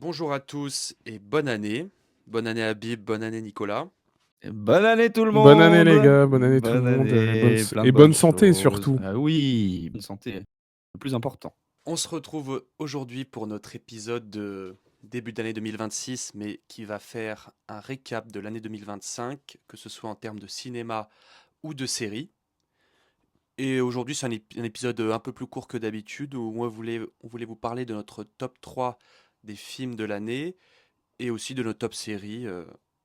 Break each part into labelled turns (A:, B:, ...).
A: Bonjour à tous et bonne année. Bonne année Habib, bonne année Nicolas.
B: Bonne année tout le
C: Bonne année les
B: monde!
C: gars, bonne année tout le
B: Bonne
C: monde,
B: année, plein
C: et
B: de
C: bonne
B: bonnes
C: santé
B: choses.
C: surtout.
B: Ah oui, bonne santé, le plus important.
A: On se retrouve aujourd'hui pour notre épisode de début d'année 2026, mais qui va faire un récap de l'année 2025, que ce soit en termes de cinéma ou de série. Et aujourd'hui, c'est un épisode un peu plus court que d'habitude, où on voulait vous parler de notre top 3 des films de l'année, et aussi de nos top séries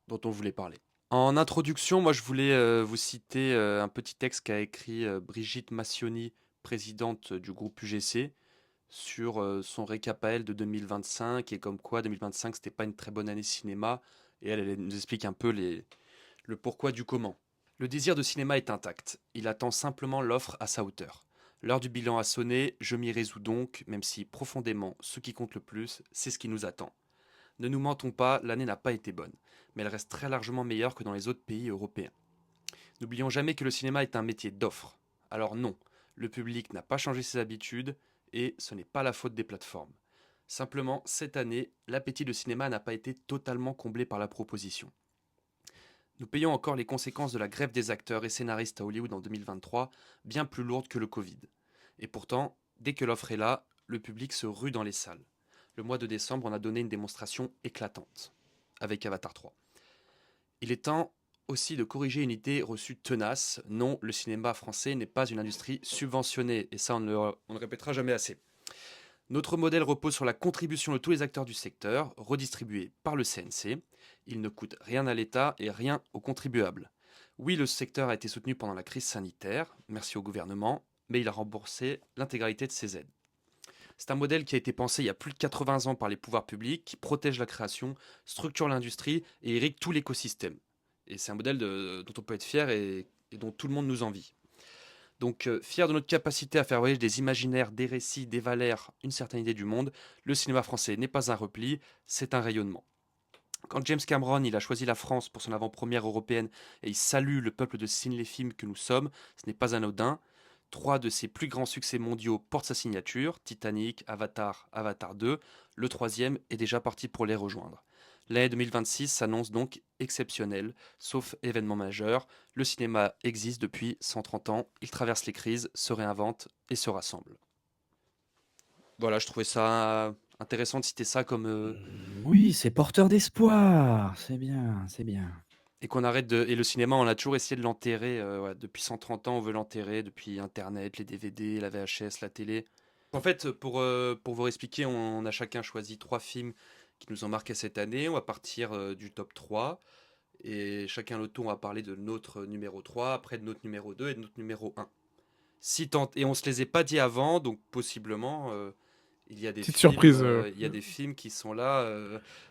A: dont on voulait parler. En introduction, moi je voulais vous citer un petit texte qu'a écrit Brigitte Massioni, présidente du groupe UGC, sur son récap à elle de 2025 et comme quoi 2025 c'était pas une très bonne année cinéma et elle nous explique un peu le pourquoi du comment. Le désir de cinéma est intact, il attend simplement l'offre à sa hauteur. L'heure du bilan a sonné, je m'y résous donc, même si profondément ce qui compte le plus, c'est ce qui nous attend. Ne nous mentons pas, l'année n'a pas été bonne, mais elle reste très largement meilleure que dans les autres pays européens. N'oublions jamais que le cinéma est un métier d'offre. Alors non, le public n'a pas changé ses habitudes et ce n'est pas la faute des plateformes. Simplement, cette année, l'appétit de cinéma n'a pas été totalement comblé par la proposition. Nous payons encore les conséquences de la grève des acteurs et scénaristes à Hollywood en 2023, bien plus lourdes que le Covid. Et pourtant, dès que l'offre est là, le public se rue dans les salles. Le mois de décembre en a donné une démonstration éclatante, avec Avatar 3. Il est temps aussi de corriger une idée reçue tenace. Non, le cinéma français n'est pas une industrie subventionnée, et ça on ne répétera jamais assez. Notre modèle repose sur la contribution de tous les acteurs du secteur, redistribuée par le CNC. Il ne coûte rien à l'État et rien aux contribuables. Oui, le secteur a été soutenu pendant la crise sanitaire, merci au gouvernement, mais il a remboursé l'intégralité de ses aides. C'est un modèle qui a été pensé il y a plus de 80 ans par les pouvoirs publics, qui protège la création, structure l'industrie et irrigue tout l'écosystème. Et c'est un modèle dont on peut être fier et dont tout le monde nous envie. Donc, fier de notre capacité à faire voyager des imaginaires, des récits, des valeurs, une certaine idée du monde, le cinéma français n'est pas un repli, c'est un rayonnement. Quand James Cameron il a choisi la France pour son avant-première européenne et il salue le peuple de cinéphile que nous sommes, ce n'est pas anodin. Trois de ses plus grands succès mondiaux portent sa signature, Titanic, Avatar, Avatar 2. Le troisième est déjà parti pour les rejoindre. L'année 2026 s'annonce donc exceptionnelle, sauf événement majeur. Le cinéma existe depuis 130 ans, il traverse les crises, se réinvente et se rassemble. Voilà, je trouvais ça intéressant de citer ça comme
B: Oui, c'est porteur d'espoir, c'est bien, c'est bien.
A: et qu'on arrête de. Et le cinéma, on a toujours essayé de l'enterrer. Ouais, depuis 130 ans, on veut l'enterrer. Depuis Internet, les DVD, la VHS, la télé. En fait, pour vous expliquer, on a chacun choisi trois films qui nous ont marqué cette année. On va partir du top 3. Et chacun le tour, on va parler de notre numéro 3, après de notre numéro 2 et de notre numéro 1. Si tant... Et on se les est pas dit avant, donc possiblement,
C: Petite surprise.
A: il y a des films qui sont là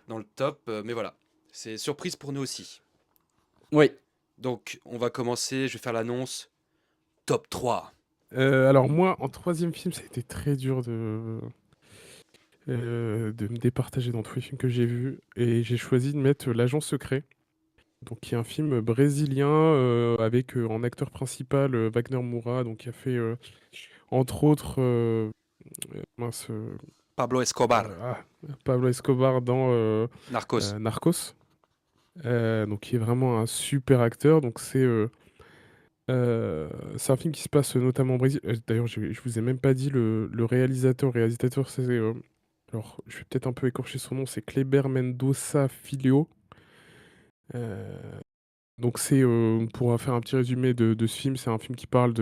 A: dans le top. Mais voilà, c'est surprise pour nous aussi.
B: Oui.
A: Donc, on va commencer, je vais faire l'annonce. Top 3.
C: Alors moi, en troisième film, ça a été très dur de me départager dans tous les films que j'ai vus, et j'ai choisi de mettre L'Agent Secret, donc qui est un film brésilien avec en acteur principal Wagner Moura, donc qui a fait entre autres mince,
A: Pablo Escobar.
C: ah, Pablo Escobar dans
A: Narcos.
C: Narcos. Donc qui est vraiment un super acteur. Donc c'est un film qui se passe notamment au Brésil. D'ailleurs, je vous ai même pas dit le réalisateur. Réalisateur, c'est alors je vais peut-être un peu écorcher son nom. C'est Kleber Mendoza Filho. Euh, donc pour faire un petit résumé de ce film, c'est un film qui parle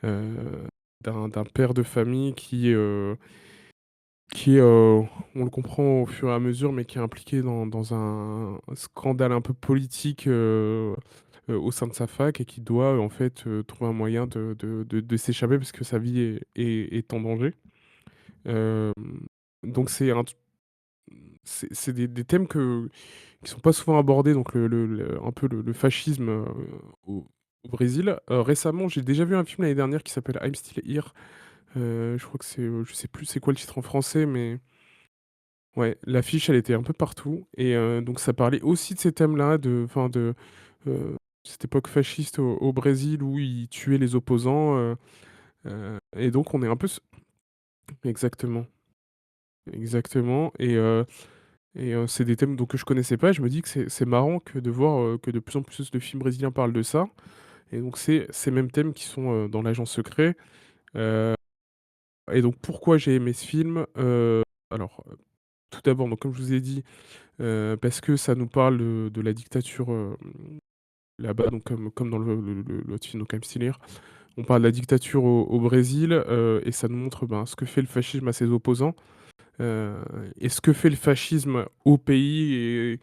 C: euh, d'un père de famille qui est, on le comprend au fur et à mesure, mais qui est impliqué dans un scandale un peu politique au sein de sa fac, et qui doit en fait trouver un moyen de s'échapper parce que sa vie est en danger. Euh, donc c'est des thèmes qui sont pas souvent abordés, donc un peu le fascisme au Brésil. Récemment, j'ai déjà vu un film l'année dernière qui s'appelle I'm Still Here. Je crois que je sais plus c'est quoi le titre en français, mais ouais, l'affiche, elle était un peu partout, et donc ça parlait aussi de ces thèmes-là, enfin heu, cette époque fasciste au Brésil où ils tuaient les opposants, et donc on est un peu s exactement, exactement, Et c'est des thèmes donc que je connaissais pas et je me dis que c'est marrant que de voir, que de plus en plus de films brésiliens parlent de ça et donc c'est ces mêmes thèmes qui sont, dans L'Agent secret, heu et donc pourquoi j'ai aimé ce film? Alors, tout d'abord, donc comme je vous ai dit, parce que ça nous parle, de la dictature, là-bas, donc comme dans l'autre film, donc I'm Still Here. On parle de la dictature au Brésil, et ça nous montre, ben, ce que fait le fascisme à ses opposants, heu et ce que fait le fascisme au pays et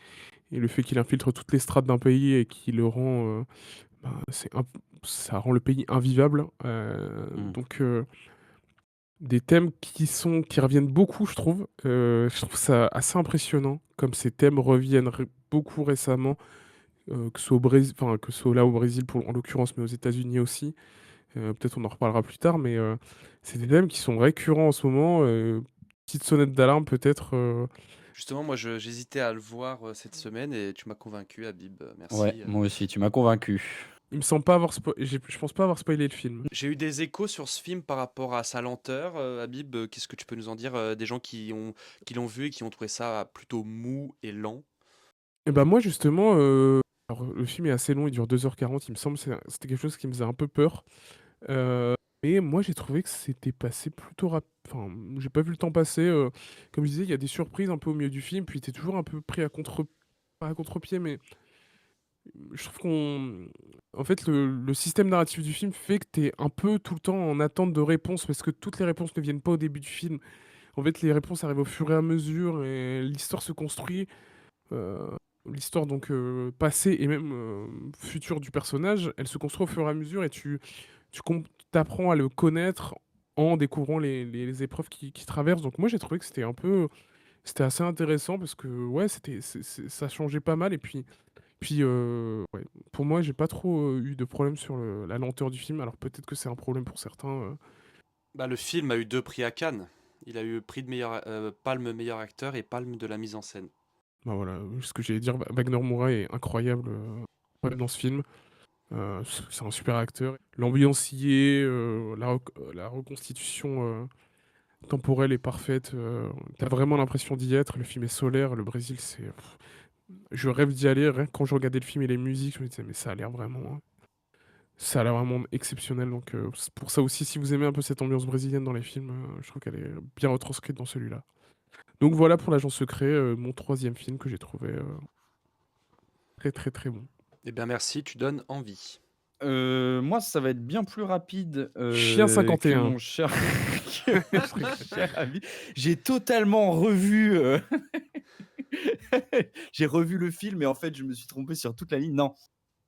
C: le fait qu'il infiltre toutes les strates d'un pays et qui le rend, ben, ça rend le pays invivable,
A: Mmh.
C: donc des thèmes qui reviennent beaucoup, je trouve ça assez impressionnant comme ces thèmes reviennent beaucoup récemment, que ce soit au Brésil enfin, que ce soit là au Brésil pour en l'occurrence, mais aux États-Unis aussi. Peut-être on en reparlera plus tard, mais c'est des thèmes qui sont récurrents en ce moment, petite sonnette d'alarme peut-être,
A: Justement, moi, j'hésitais à le voir cette semaine et tu m'as convaincu, Habib.
B: Ouais,
A: Merci.
B: moi aussi, tu m'as convaincu.
C: il me semble pas avoir je pense pas avoir spoilé le film.
A: J'ai eu des échos sur ce film par rapport à sa lenteur. Habib, qu'est-ce que tu peux nous en dire? Des gens qui l'ont vu et qui ont trouvé ça plutôt mou et lent.
C: Et bah, moi justement, alors le film est assez long, il dure 2h40 il me semble, c'était quelque chose qui me faisait un peu peur, mais moi j'ai trouvé que c'était passé plutôt enfin, j'ai pas vu le temps passer, comme je disais, il y a des surprises un peu au milieu du film, puis tu es toujours un peu pris à pas à contre-pied, mais je trouve en fait, le système narratif du film fait que tu es un peu tout le temps en attente de réponses, parce que toutes les réponses ne viennent pas au début du film. En fait, les réponses arrivent au fur et à mesure et l'histoire se construit. Heu, L'histoire donc, passée et même, future du personnage, elle se construit au fur et à mesure et tu apprends à le connaître en découvrant les épreuves qu'il traverse. Donc moi, j'ai trouvé que c'était assez intéressant parce que, ouais, ça changeait pas mal et puis, ouais, pour moi, j'ai pas trop, eu de problème sur la lenteur du film. Alors peut-être que c'est un problème pour certains,
A: Bah, le film a eu 2 prix à Cannes. Il a eu prix de palme meilleur acteur et palme de la mise en scène.
C: bah, voilà, ce que j'allais dire, Wagner Moura est incroyable, dans ce film. C'est un super acteur. L'ambiance y est, la reconstitution, temporelle est parfaite, tu vraiment l'impression d'y être. Le film est solaire, le Brésil, je rêve d'y aller. Rien que quand je regardais le film et les musiques, je me disais: «Mais ça a l'air vraiment exceptionnel», donc c'est pour ça aussi, si vous aimez un peu cette ambiance brésilienne dans les films, je trouve qu'elle est bien retranscrite dans celui-là. Donc voilà pour L'Agent secret, mon troisième film que j'ai trouvé, très, très, très bon.
A: Eh bien, merci, tu donnes envie.
B: Moi, ça va être bien plus rapide,
C: Chien
B: que
C: 51.
B: mon cher que
C: Je
B: mon
C: rigole.
B: cher ami. J'ai totalement revu, j'ai revu le film et en fait, je me suis trompé sur toute la ligne. Non,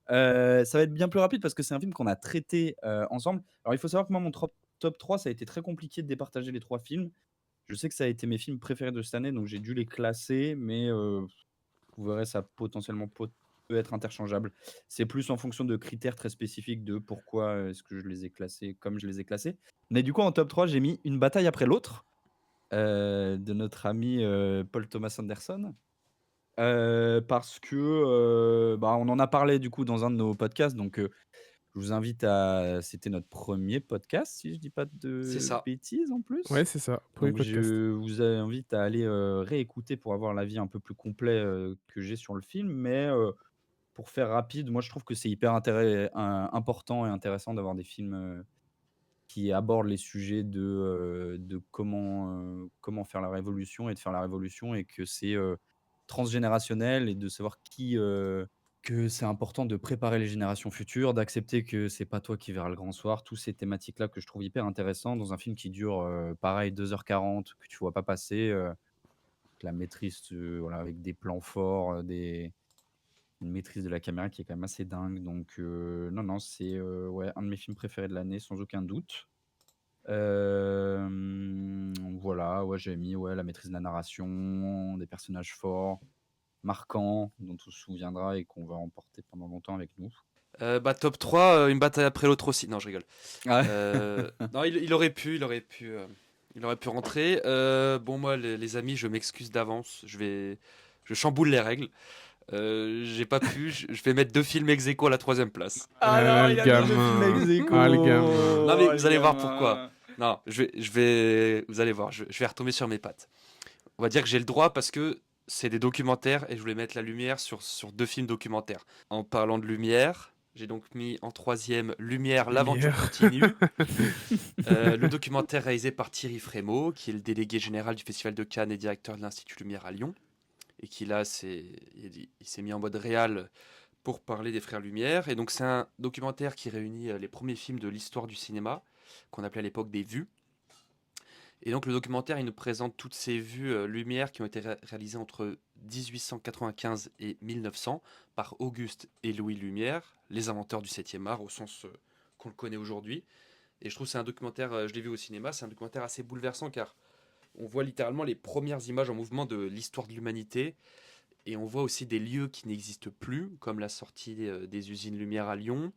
B: ça va être bien plus rapide parce que c'est un film qu'on a traité, ensemble. Alors il faut savoir que moi, mon top 3, ça a été très compliqué de départager les 3 films. Je sais que ça a été mes films préférés de cette année, donc j'ai dû les classer, mais vous verrez, ça potentiellement peut être interchangeable. C'est plus en fonction de critères très spécifiques de pourquoi, est-ce que je les ai classés comme je les ai classés. Mais du coup, en top 3 j'ai mis Une bataille après l'autre, de notre ami, Paul Thomas Anderson. Parce que, bah, on en a parlé du coup dans un de nos podcasts, donc je vous invite à c'était notre premier podcast si je dis pas
A: C'est
B: de
A: ça.
B: bêtises en
C: Ouais,
B: plus.
C: c'est ça, premier
B: Donc
C: podcast.
B: je vous invite à aller, réécouter pour avoir l'avis un peu plus complet, que j'ai sur le film. Mais pour faire rapide, moi je trouve que c'est hyper important et intéressant d'avoir des films, qui abordent les sujets de comment faire la révolution et de faire la révolution et que c'est, transgénérationnel et de savoir que c'est important de préparer les générations futures, d'accepter que c'est pas toi qui verras le grand soir. Tous ces thématiques-là que je trouve hyper intéressants dans un film qui dure, pareil 2h40 que tu vois pas passer, la maîtrise, voilà, avec des plans forts, des une maîtrise de la caméra qui est quand même assez dingue. Donc non, non, c'est, ouais, un de mes films préférés de l'année sans aucun doute. Voilà, ouais, j'ai mis, ouais, la maîtrise de la narration, des personnages forts, marquants, dont on se souviendra et qu'on va emporter pendant longtemps avec nous.
A: Bah, top 3, une bataille après l'autre aussi. Non, je rigole.
B: Ah ouais.
A: Non, il aurait pu rentrer. Bon, moi, les amis, je m'excuse d'avance. Je chamboule les règles. J'ai pas pu. Je vais mettre 2 films ex aequo à la troisième place.
C: Ah là là,
B: Alors,
C: le
B: il a mis 2 films
C: gamin.
B: ex aequo!
C: Ah, le gamin.
A: Non, mais
B: Oh, le
A: vous allez voir pourquoi.
B: gamin!
A: Non, vous allez voir. Je vais retomber sur mes pattes. On va dire que j'ai le droit parce que c'est des documentaires et je voulais mettre la lumière sur deux films documentaires. En parlant de lumière, j'ai donc mis en troisième Lumière, l'aventure
C: Lumière.
A: continue. Le documentaire réalisé par Thierry Frémaux, qui est le délégué général du Festival de Cannes et directeur de l'Institut Lumière à Lyon. Et qui là, il s'est mis en mode réal pour parler des Frères Lumière. Et donc c'est un documentaire qui réunit les premiers films de l'histoire du cinéma, qu'on appelait à l'époque des vues. Et donc le documentaire, il nous présente toutes ces vues lumière qui ont été réalisées entre 1895 et 1900 par Auguste et Louis Lumière, les inventeurs du 7e art au sens qu'on le connaît aujourd'hui. Et je trouve que c'est un documentaire, je l'ai vu au cinéma, c'est un documentaire assez bouleversant car on voit littéralement les premières images en mouvement de l'histoire de l'humanité et on voit aussi des lieux qui n'existent plus, comme la sortie des usines Lumière à Lyon,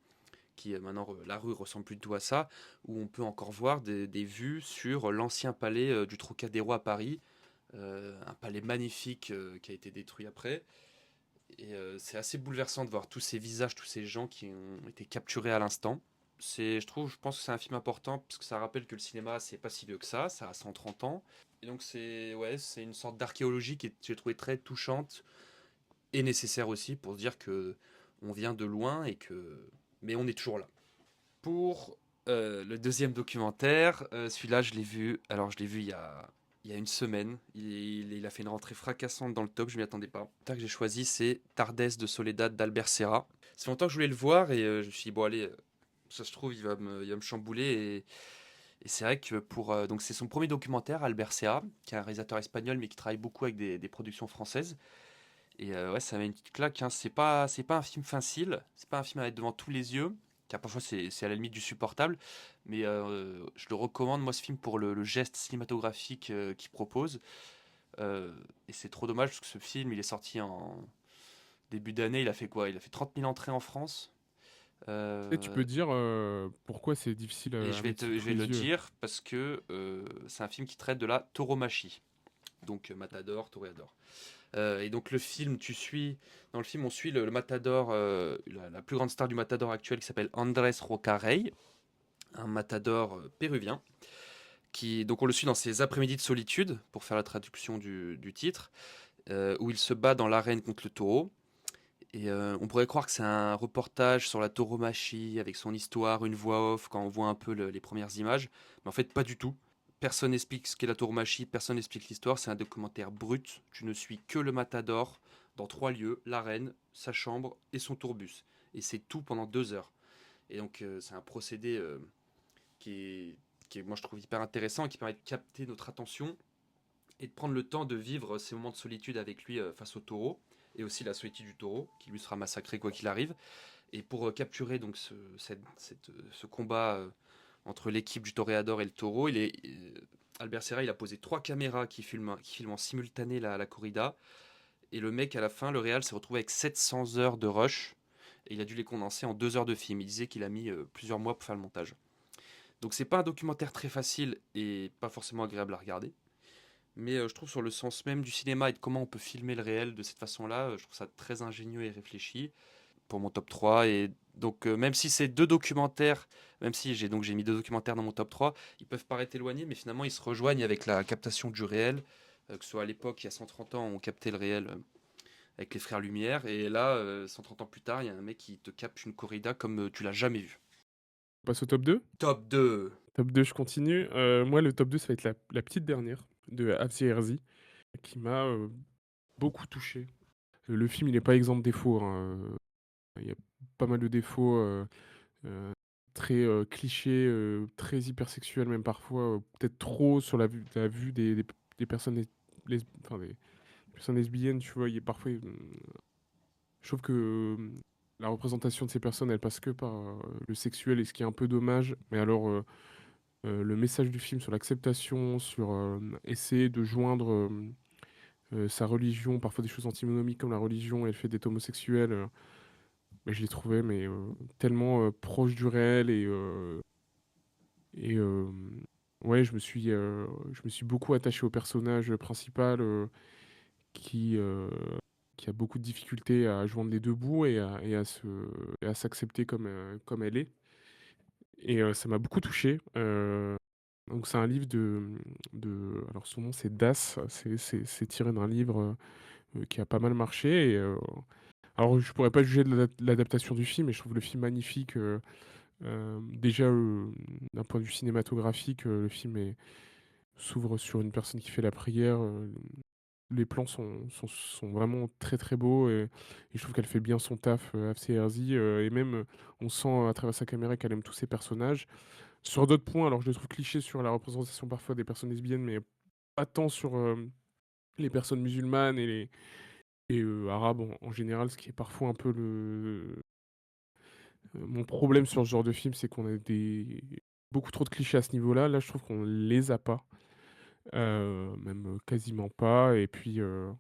A: qui maintenant la rue ressemble plutôt à ça, où on peut encore voir des vues sur l'ancien palais du Trocadéro à Paris, un palais magnifique qui a été détruit après. Et c'est assez bouleversant de voir tous ces visages, tous ces gens qui ont été capturés à l'instant. Je pense que c'est un film important parce que ça rappelle que le cinéma, c'est pas si vieux que ça a 130 ans. Et donc c'est une sorte d'archéologie qui j'ai trouvé très touchante et nécessaire aussi pour se dire que on vient de loin mais on est toujours là. Pour le deuxième documentaire, celui-là, je l'ai vu. Alors, je l'ai vu il y a une semaine. Il a fait une rentrée fracassante dans le top, je m'y attendais pas. Le que j'ai choisi, c'est Tardes de Soledad d'Albert Serra. C'est longtemps que je voulais le voir et je me suis dit, bon, allez, ça se trouve, il va me chambouler. Et c'est vrai que donc c'est son premier documentaire, Albert Serra, qui est un réalisateur espagnol, mais qui travaille beaucoup avec des productions françaises. Et ouais, ça met une petite claque, hein. C'est pas un film facile, c'est pas un film à mettre devant tous les yeux, car parfois c'est à la limite du supportable, mais je le recommande, moi, ce film, pour le geste cinématographique qu'il propose. Et c'est trop dommage, parce que ce film, il est sorti en début d'année, il a fait quoi? Il a fait 30 000 entrées en France.
C: Et tu
A: Euh,
C: peux dire pourquoi c'est difficile
A: et
C: à mettre sous
A: je
C: tous
A: vais le
C: les yeux?
A: dire, parce que c'est un film qui traite de la tauromachie. Donc Matador, Toréador. Et donc le film, dans le film, on suit le matador, la plus grande star du matador actuel qui s'appelle Andrés Rocarey, un matador péruvien, donc on le suit dans ses après-midi de solitude, pour faire la traduction du titre, où il se bat dans l'arène contre le taureau. Et on pourrait croire que c'est un reportage sur la tauromachie, avec son histoire, une voix off, quand on voit un peu les premières images, mais en fait pas du tout. Personne n'explique ce qu'est la tauromachie, personne n'explique l'histoire, c'est un documentaire brut. Tu ne suis que le matador dans 3 lieux, l'arène, sa chambre et son tourbus. Et c'est tout pendant 2 heures. Et donc c'est un procédé qui moi je trouve hyper intéressant et qui permet de capter notre attention et de prendre le temps de vivre ces moments de solitude avec lui face au taureau et aussi la solitude du taureau qui lui sera massacré quoi qu'il arrive. Et pour capturer donc ce combat entre l'équipe du toréador et le taureau, Albert Serra, il a posé 3 caméras qui filment en simultané la corrida. Et le mec, à la fin, le réal s'est retrouvé avec 700 heures de rush. Et il a dû les condenser en 2 heures de film. Il disait qu'il a mis plusieurs mois pour faire le montage. Donc c'est pas un documentaire très facile et pas forcément agréable à regarder. Mais je trouve, sur le sens même du cinéma et de comment on peut filmer le réel de cette façon-là, je trouve ça très ingénieux et réfléchi pour mon top 3. Et donc même si c'est deux documentaires, même si j'ai mis deux documentaires dans mon top 3, ils peuvent paraître éloignés, mais finalement ils se rejoignent avec la captation du réel, que ce soit à l'époque, il y a 130 ans, on captait le réel avec les frères Lumière, et là, 130 ans plus tard, il y a un mec qui te capte une corrida comme tu l'as jamais vu.
C: On passe au top 2.
A: Top 2.
C: Top 2, je continue. Moi, le top 2, ça va être la petite dernière de Avzi Herzi, qui m'a beaucoup touché. Le film, il n'est pas exempt de défauts, hein. Il y a pas mal de défauts euh, très clichés, très hypersexuels, même parfois, peut-être trop sur la vue des personnes, enfin, des personnes lesbiennes, tu vois. Parfois, je trouve que la représentation de ces personnes, elle passe que par le sexuel, et ce qui est un peu dommage. Mais alors, le message du film sur l'acceptation, sur essayer de joindre sa religion, parfois des choses antinomiques comme la religion et le fait d'être homosexuel, mais je l'ai trouvé tellement proche du réel et ouais, je me suis beaucoup attaché au personnage principal qui, euh, qui a beaucoup de difficultés à joindre les deux bouts et à s'accepter comme elle est. Et ça m'a beaucoup touché. Donc c'est un livre alors son nom c'est Das, c'est tiré d'un livre qui a pas mal marché. Alors, je pourrais pas juger de l'adaptation du film, mais je trouve le film magnifique. Déjà, d'un point de vue cinématographique, le film s'ouvre sur une personne qui fait la prière. Les plans sont vraiment très très beaux et je trouve qu'elle fait bien son taf, Afsé Herzi, et même on sent à travers sa caméra qu'elle aime tous ses personnages. Sur d'autres points, alors je le trouve cliché sur la représentation parfois des personnes lesbiennes, mais pas tant sur les personnes musulmanes et arabes en général, ce qui est parfois un peu mon problème sur ce genre de film, c'est qu'on a beaucoup trop de clichés à ce niveau-là. Là, je trouve qu'on les a pas, même quasiment pas. Et puis, on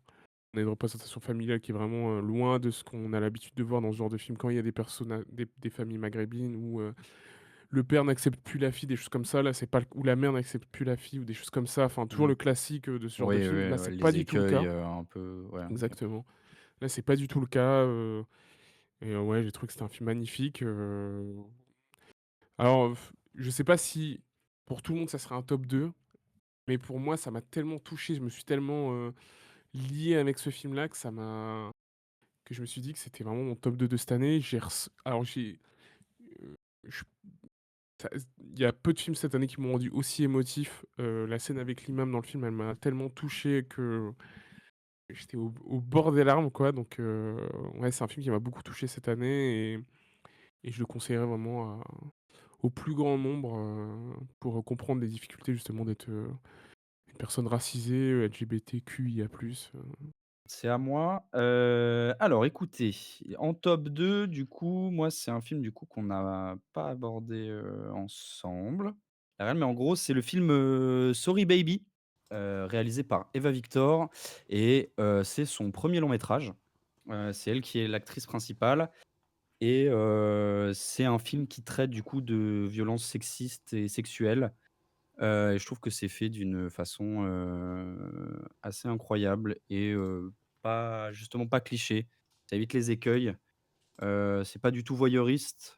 C: a une représentation familiale qui est vraiment loin de ce qu'on a l'habitude de voir dans ce genre de film quand il y a des familles maghrébines où le père n'accepte plus la fille, des choses comme ça. Là, c'est pas ou la mère n'accepte plus la fille ou des choses comme ça. Enfin, toujours
B: Mmh.
C: le classique de ce genre de
B: Oui,
C: film.
B: oui,
C: Là,
B: ouais,
C: c'est pas
B: les
C: du tout le
B: écueils,
C: cas.
B: un peu, ouais, OK.
C: Exactement. Là, c'est pas du tout le cas. Et ouais, j'ai trouvé que c'était un film magnifique. Alors, je sais pas si pour tout le monde ça serait un top 2, mais pour moi, ça m'a tellement touché, je me suis tellement lié avec ce film-là que je me suis dit que c'était vraiment mon top 2 de cette année. Alors, euh, je- il y a peu de films cette année qui m'ont rendu aussi émotif. La scène avec l'imam dans le film, elle m'a tellement touché que j'étais au bord des larmes, quoi. Donc, ouais, c'est un film qui m'a beaucoup touché cette année et je le conseillerais vraiment au plus grand nombre pour comprendre les difficultés justement d'être une personne racisée, LGBTQIA+.
B: C'est à moi. Alors écoutez, en top 2, du coup, moi, c'est un film, du coup, qu'on n'a pas abordé, ensemble. Mais en gros, c'est le film, Sorry Baby, réalisé par Eva Victor et c'est son premier long métrage. C'est elle qui est l'actrice principale et c'est un film qui traite, du coup, de violences sexistes et sexuelles. Et je trouve que c'est fait d'une façon, assez incroyable et pas justement pas cliché. Ça évite les écueils, c'est pas du tout voyeuriste,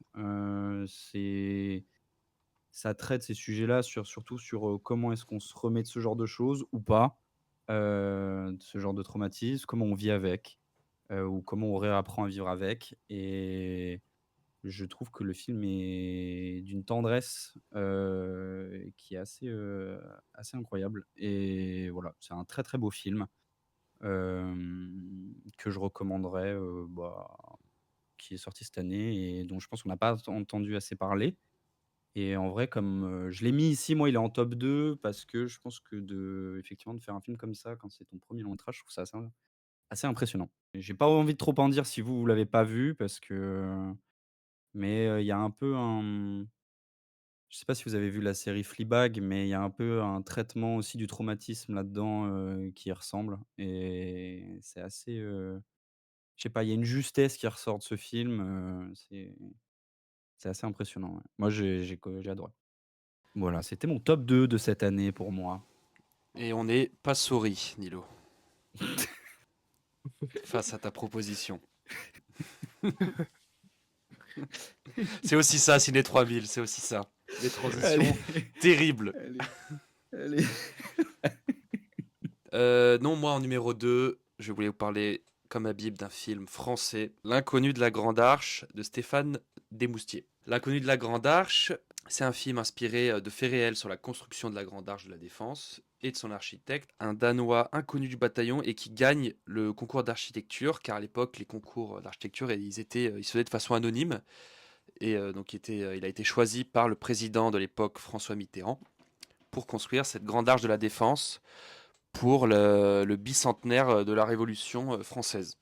B: ça traite ces sujets-là surtout sur, comment est-ce qu'on se remet de ce genre de choses ou pas, de ce genre de traumatisme, comment on vit avec, ou comment on réapprend à vivre avec et je trouve que le film est d'une tendresse, qui est assez incroyable et voilà, c'est un très, très beau film, que je recommanderais, qui est sorti cette année et dont je pense qu'on n'a pas entendu assez parler et en vrai comme, je l'ai mis ici, moi, il est en top 2 parce que je pense que effectivement, de faire un film comme ça quand c'est ton premier long métrage, je trouve ça assez impressionnant. J'ai pas envie de trop en dire si vous l'avez pas vu parce que mais, il y a un peu je sais pas si vous avez vu la série Fleabag, mais il y a un peu un traitement aussi du traumatisme là-dedans, qui y ressemble et c'est assez, je sais pas, il y a une justesse qui ressort de ce film, c'est assez impressionnant, ouais. Moi j'ai adoré. Voilà, c'était mon top 2 de cette année pour moi.
A: Et on n'est pas souris, Nilo, face à ta proposition. C'est aussi ça, Ciné 3000, c'est aussi ça. Des
B: Allez,
A: transitions terribles.
B: allez, allez.
A: Non, moi en numéro 2, je voulais vous parler, comme Habib, d'un film français, L'inconnu de la Grande Arche de Stéphane Desmoustiers. L'inconnu de la Grande Arche, c'est un film inspiré de faits réels sur la construction de la Grande Arche de la Défense et de son architecte, un Danois inconnu du bataillon et qui gagne le concours d'architecture, car à l'époque, les concours d'architecture, ils se faisaient de façon anonyme. Et donc, il a été choisi par le président de l'époque, François Mitterrand, pour construire cette Grande Arche de la Défense pour le bicentenaire de la Révolution française.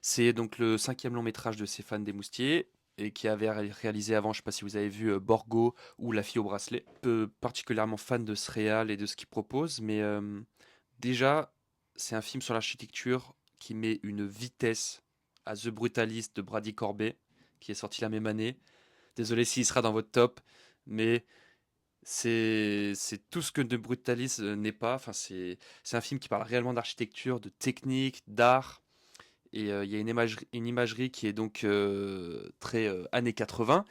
A: C'est donc le cinquième long métrage de Stéphane Desmoustiers et qui avait réalisé avant, je ne sais pas si vous avez vu Borgo ou La fille au bracelet. Peu particulièrement fan de ce réal et de ce qu'il propose, mais déjà, c'est un film sur l'architecture qui met une vitesse à The Brutalist de Brady Corbet, qui est sorti la même année. Désolé s'il sera dans votre top, mais c'est tout ce que The Brutalist n'est pas. Enfin, c'est un film qui parle réellement d'architecture, de technique, d'art. Et il y a une imagerie qui est donc très années 80,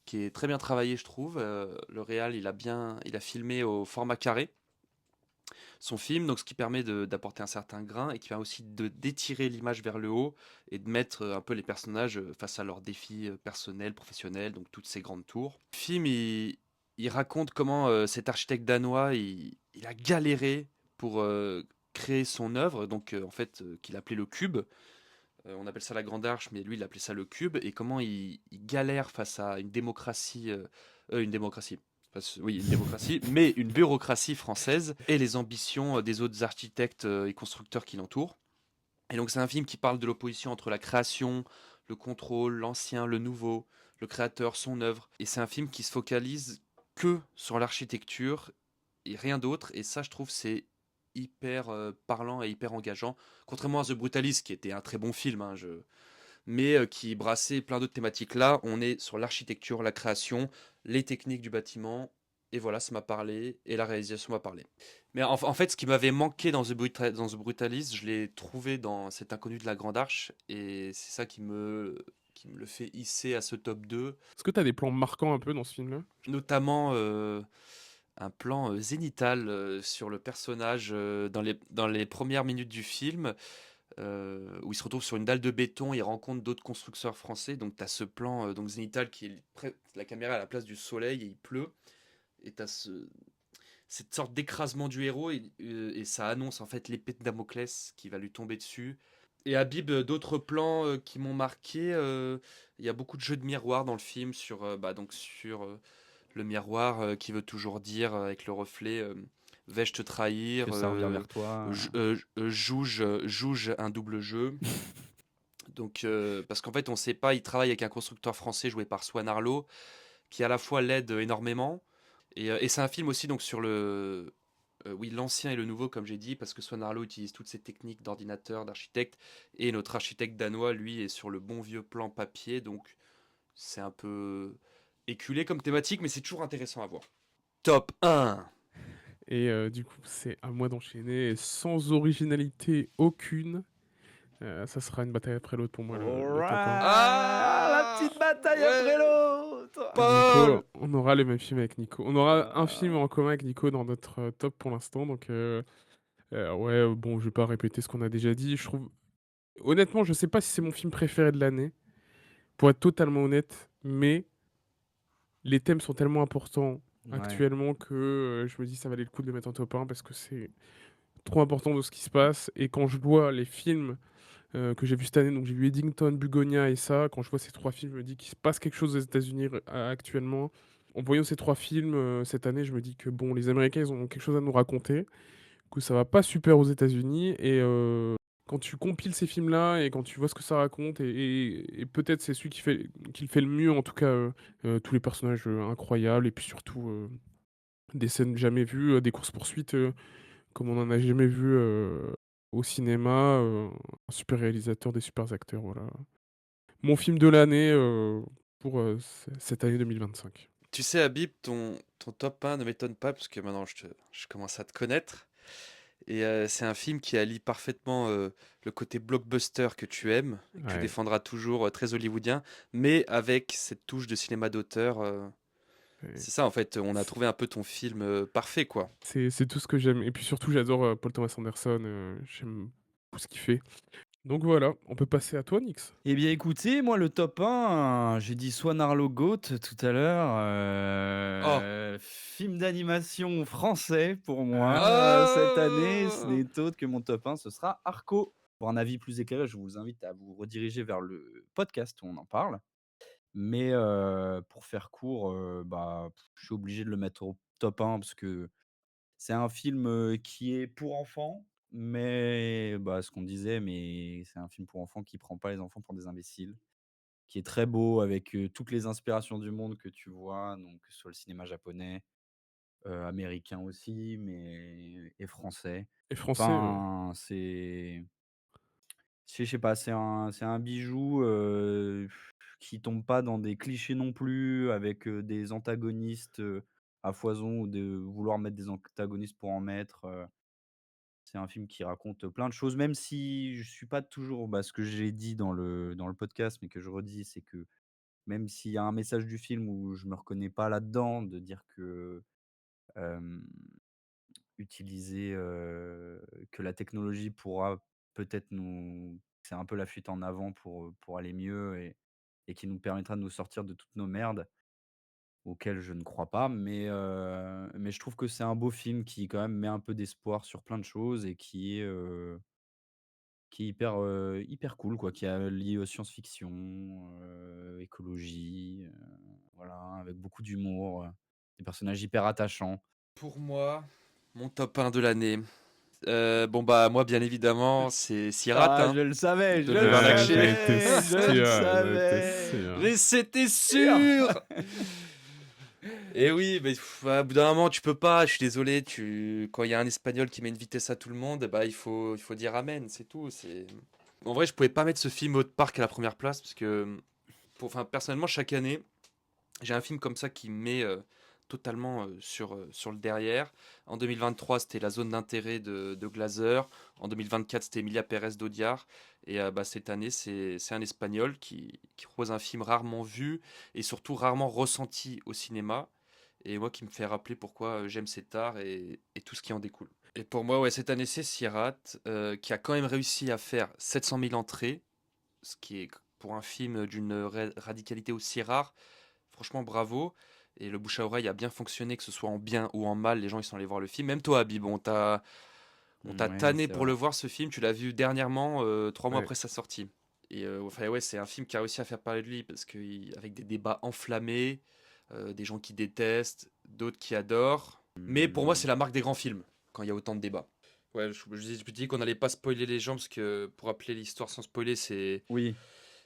A: qui est très bien travaillée, je trouve. Le réal, il a filmé au format carré. son film, donc ce qui permet d'apporter un certain grain et qui permet aussi d'étirer l'image vers le haut et de mettre un peu les personnages face à leurs défis personnels, professionnels, donc toutes ces grandes tours. Le film, il raconte comment cet architecte danois, il a galéré pour créer son œuvre, donc en fait, qu'il appelait le cube. On appelle ça la Grande Arche, mais lui, il appelait ça le cube. Et comment il galère face à une démocratie, oui, une démocratie, mais une bureaucratie française et les ambitions des autres architectes et constructeurs qui l'entourent. Et donc, c'est un film qui parle de l'opposition entre la création, le contrôle, l'ancien, le nouveau, le créateur, son œuvre. Et c'est un film qui se focalise que sur l'architecture et rien d'autre. Et ça, je trouve, c'est hyper parlant et hyper engageant. Contrairement à The Brutalist, qui était un très bon film, hein, mais qui brassait plein d'autres thématiques. Là, on est sur l'architecture, la création, les techniques du bâtiment. Et voilà, ça m'a parlé. Et la réalisation m'a parlé. Mais en fait, ce qui m'avait manqué dans dans The Brutalist, je l'ai trouvé dans cet inconnu de la Grande Arche. Et c'est ça qui me le fait hisser à ce top 2.
C: Est-ce que tu as des plans marquants un peu dans ce film-là?
A: Notamment un plan zénital sur le personnage dans les premières minutes du film, où il se retrouve sur une dalle de béton, il rencontre d'autres constructeurs français. Donc tu as ce plan donc zénital qui est la caméra à la place du soleil et il pleut. Et tu as cette sorte d'écrasement du héros et ça annonce en fait l'épée de Damoclès qui va lui tomber dessus. Et Habib, d'autres plans qui m'ont marqué, il y a beaucoup de jeux de miroir dans le film sur, donc sur le miroir qui veut toujours dire avec le reflet vais-je te trahir,
B: Que ça revient vers toi.
A: jouge un double jeu. Donc, parce qu'en fait, on sait pas, il travaille avec un constructeur français joué par Swan Arlo, qui à la fois l'aide énormément. Et c'est un film aussi donc sur oui, l'ancien et le nouveau, comme j'ai dit, parce que Swan Arlo utilise toutes ces techniques d'ordinateur, d'architecte, et notre architecte danois, lui, est sur le bon vieux plan papier, donc c'est un peu éculé comme thématique, mais c'est toujours intéressant à voir. Top 1.
C: Et du coup, c'est à moi d'enchaîner. Sans originalité aucune, ça sera une bataille après l'autre pour moi, le top 1.
B: Alright! La petite
A: Ah
B: bataille après
A: ouais,
B: l'autre!
C: Nico,
A: Paul.
C: on aura le même film avec Nico. On aura un film
B: Euh,
C: en commun avec Nico dans notre top pour l'instant. Donc, ouais, bon, je vais pas répéter ce qu'on a déjà dit. Je trouve, honnêtement, je sais pas si c'est mon film préféré de l'année, pour être totalement honnête, mais les thèmes sont tellement importants
B: ouais.
C: actuellement que je me dis ça valait le coup de le mettre en top 1 parce que c'est trop important de ce qui se passe. Et quand je vois les films que j'ai vus cette année, donc j'ai vu Eddington, Bugonia et ça, quand je vois ces trois films, je me dis qu'il se passe quelque chose aux États-Unis actuellement. En voyant ces trois films cette année, je me dis que bon, les Américains, ils ont quelque chose à nous raconter, que ça va pas super aux États-Unis. Et quand tu compiles ces films-là et quand tu vois ce que ça raconte, et peut-être c'est celui qui le fait le mieux, en tout cas, tous les personnages incroyables, et puis surtout des scènes jamais vues, des courses-poursuites comme on en a jamais vu au cinéma, un super réalisateur, des super acteurs, voilà. Mon film de l'année pour cette année 2025.
A: Tu sais, Habib, ton top 1 ne m'étonne pas, parce que maintenant je commence à te connaître. Et c'est un film qui allie parfaitement le côté blockbuster que tu aimes, et que tu
C: Ouais,
A: défendras toujours très hollywoodien, mais avec cette touche de cinéma d'auteur.
C: ouais.
A: C'est ça, en fait, on a
C: C'est
A: trouvé un peu ton film parfait, quoi.
C: c'est tout ce que j'aime. Et puis surtout, j'adore Paul Thomas Anderson. J'aime tout ce qu'il fait. Donc voilà, on peut passer à toi, Nix.
B: Eh bien, écoutez, moi, le top 1, j'ai dit Swan Arlo Goat tout à l'heure.
A: Oh!
B: Film d'animation français pour moi. Cette année, ce
A: Ah.
B: n'est autre que mon top 1, ce sera Arco. Pour un avis plus éclairé, je vous invite à vous rediriger vers le podcast où on en parle. Mais pour faire court, je suis obligé de le mettre au top 1 parce que c'est un film, qui est pour enfants, mais ce qu'on disait, mais c'est un film pour enfants qui prend pas les enfants pour des imbéciles, qui est très beau avec, toutes les inspirations du monde que tu vois, donc que ce soit le cinéma japonais, américain aussi, mais et français.
C: Et français,
B: Enfin, je sais pas, c'est un bijou, qui tombe pas dans des clichés non plus, avec, des antagonistes, à foison ou de vouloir mettre des antagonistes pour en mettre. C'est un film qui raconte plein de choses, même si je suis pas toujours, ce que j'ai dit dans le podcast, mais que je redis, c'est que même s'il y a un message du film où je me reconnais pas là-dedans, de dire que, hem, utiliser, que la technologie pourra peut-être nous c'est un peu la fuite en avant pour aller mieux et qui nous permettra de nous sortir de toutes nos merdes, auxquelles je ne crois pas. Mais je trouve que c'est un beau film qui quand même met un peu d'espoir sur plein de choses et qui est hyper cool quoi, qui est lié aux science-fiction, écologie, voilà, avec beaucoup d'humour, des personnages hyper attachants.
A: Pour moi, mon top 1 de l'année. Bon bah moi bien évidemment c'est Sirat
B: Ah,
A: hein,
B: je le savais, je
A: de
B: le
A: Bernard Chez.
C: J'étais
B: savais, je le
C: sûr, j'étais
B: savais!
C: sûr.
A: Mais c'était
B: Sûr!
A: sûr. Et oui, mais au bout d'un moment tu peux pas. Je suis désolé. Quand il y a un Espagnol qui met une vitesse à tout le monde, bah il faut dire amen, c'est tout. En vrai je pouvais pas mettre ce film Haute Park à la première place parce que enfin personnellement chaque année j'ai un film comme ça qui me met totalement sur le derrière. En 2023, c'était La Zone d'intérêt de Glazer. En 2024, c'était Emilia Pérez d'Audiard. Et bah, cette année, c'est un Espagnol qui propose un film rarement vu et surtout rarement ressenti au cinéma. Et moi, qui me fait rappeler pourquoi j'aime cet art et tout ce qui en découle. Et pour moi, ouais, cette année, c'est Sierrat, qui a quand même réussi à faire 700 000 entrées, ce qui est pour un film d'une radicalité aussi rare. Franchement, bravo. Et le bouche à oreille a bien fonctionné, que ce soit en bien ou en mal. Les gens ils sont allés voir le film. Même toi, Habib, on t'a
B: Ouais,
A: tanné
B: c'est
A: pour
B: vrai.
A: le voir ce film. Tu l'as vu dernièrement, 3 mois
C: Ouais.
A: après sa sortie. Et enfin, ouais, c'est un film qui a réussi à faire parler de lui parce qu'avec des débats enflammés, des gens qui détestent, d'autres qui adorent. Mais pour moi,
B: Mmh,
A: c'est la marque des grands films quand il y a autant de débats. Ouais, je dis qu'on n'allait pas spoiler les gens parce que pour rappeler l'histoire sans spoiler,
B: oui,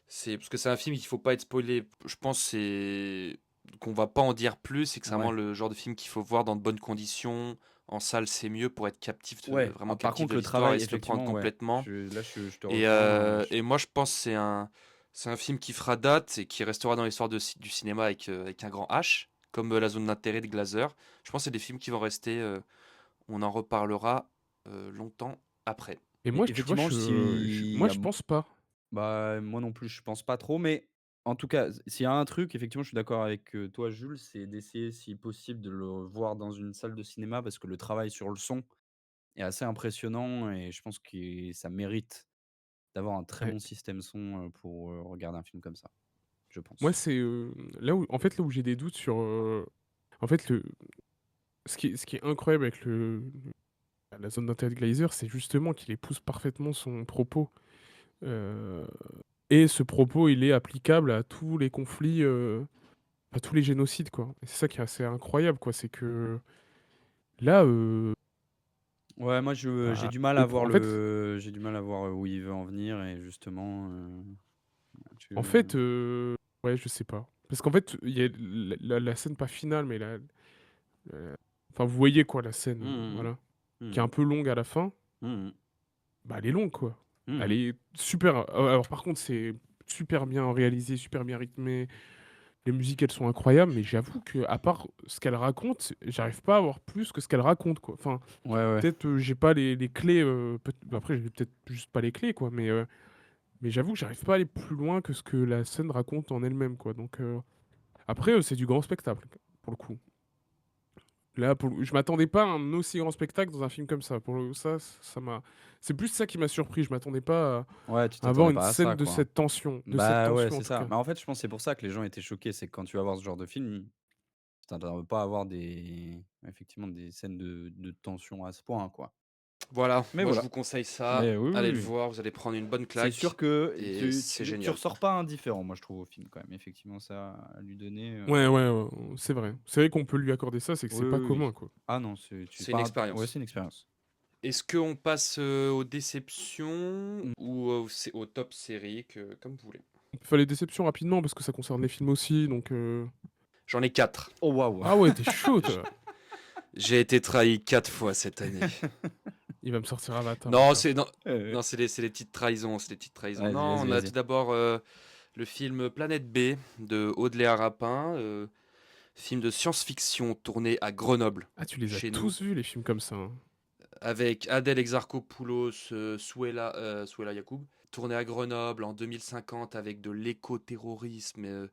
A: c'est parce que c'est un film qu'il faut pas être spoilé. Je pense c'est qu'on va pas en dire plus et que c'est vraiment
B: ouais,
A: le genre de film qu'il faut voir dans de bonnes conditions. En salle, c'est mieux pour être captif,
B: ouais.
A: vraiment
B: Ah, par
A: captif
B: contre,
A: de
B: le
A: l'histoire et
B: travail,
A: se le prendre
B: effectivement, ouais.
A: complètement.
B: Je te
A: Et,
B: rejoins,
A: et moi, je pense que c'est un film qui fera date et qui restera dans l'histoire du cinéma avec un grand H, comme La Zone d'intérêt de Glazer. Je pense que c'est des films qui vont rester. On en reparlera longtemps après.
C: Et
B: et
C: moi, tu vois,
B: effectivement,
C: moi, je pense pas.
B: bah, moi non plus, je pense pas trop, mais en tout cas, s'il y a un truc, effectivement, je suis d'accord avec, toi, Jules, c'est d'essayer, si possible, de le voir dans une salle de cinéma parce que le travail sur le son est assez impressionnant et je pense que ça mérite d'avoir un très
C: Ouais.
B: bon système son, pour, regarder un film comme ça, je
C: Moi,
B: pense.
C: c'est là où j'ai des doutes sur. En fait, ce qui est incroyable avec la zone d'intérêt de Glazer, c'est justement qu'il épouse parfaitement son propos. Euh, et ce propos, il est applicable à tous les conflits, à tous les génocides, quoi. Et c'est ça qui est assez incroyable, quoi. C'est que là,
B: Ouais, moi, j'ai
C: bah,
B: du mal à voir
C: en fait,
B: où il veut en venir et justement,
C: en
B: tu
C: fait, ouais, je sais pas. Parce qu'en fait, il y a la scène pas finale, mais enfin, vous voyez quoi, la scène,
B: mmh
C: voilà,
B: mh.
C: qui est un
B: Mmh.
C: peu longue à la fin.
B: Mmh.
C: Bah, elle est longue, quoi. Elle
B: Mmh.
C: est super. Alors, par contre, c'est super bien réalisé, super bien rythmé. Les musiques, elles sont incroyables, mais j'avoue que à part ce qu'elle raconte, j'arrive pas à avoir plus que ce qu'elle raconte, quoi. Enfin,
B: Ouais, ouais.
C: peut-être j'ai pas les clés. Après, j'ai peut-être juste pas les clés, quoi. Mais j'avoue que j'arrive pas à aller plus loin que ce que la scène raconte en elle-même, quoi. Donc, après, c'est du grand spectacle, pour le coup. Là, je m'attendais pas à un aussi grand spectacle dans un film comme ça. Ça m'a. C'est plus ça qui m'a surpris. Je m'attendais pas
B: Ouais, tu
C: à avoir
B: t'attendais
C: une
B: pas à
C: scène
B: ça, quoi.
C: de cette
B: Bah, ouais,
C: tension en
B: c'est
C: tout
B: ça.
C: cas.
B: Mais en fait, je pense que c'est pour ça que les gens étaient choqués. C'est que quand tu vas voir ce genre de film, tu t'attends pas à avoir effectivement, des scènes de tension à ce point, quoi.
A: Voilà,
B: Mais
A: moi je
B: voilà.
A: vous conseille ça.
B: Mais oui,
A: Allez
B: oui,
A: le
B: oui.
A: voir, vous allez prendre une bonne
B: C'est sûr
A: claque
B: que
A: et
B: tu
A: c'est
B: tu tu
A: génial.
B: ressors pas indifférent, moi, je trouve, au film, quand même. Effectivement, ça à lui donner,
C: Ouais, ouais, ouais, c'est vrai. C'est vrai qu'on peut lui accorder ça, c'est que
B: oui,
C: c'est pas
B: oui,
C: commun,
B: oui.
C: quoi.
B: Ah non, c'est tu
A: C'est une
B: pars ouais,
A: expérience.
B: c'est une expérience.
A: Est-ce qu'on passe aux déceptions
B: Mmh.
A: ou au top série, comme vous voulez?
C: On peut faire les déceptions rapidement parce que ça concerne les films aussi, donc.
A: J'en ai 4.
B: Oh waouh!
C: Ah ouais, t'es chaud, toi.
A: J'ai été trahi 4 fois cette année.
C: Il va me sortir Avatar
A: Non,
C: encore.
A: c'est non,
B: Heu,
A: non, c'est des petites trahisons, c'est des petites trahisons.
B: vas-y,
A: Non,
B: vas-y,
A: on a tout
B: vas-y.
A: d'abord le film Planète B de Audley Arapin, film de science-fiction tourné à Grenoble,
C: Ah, tu les as
A: chez nous,
C: tous vus, les films comme ça, hein.
A: avec Adèle Exarchopoulos, Souela Yacoub, tourné à Grenoble en 2050 avec de l'écoterrorisme,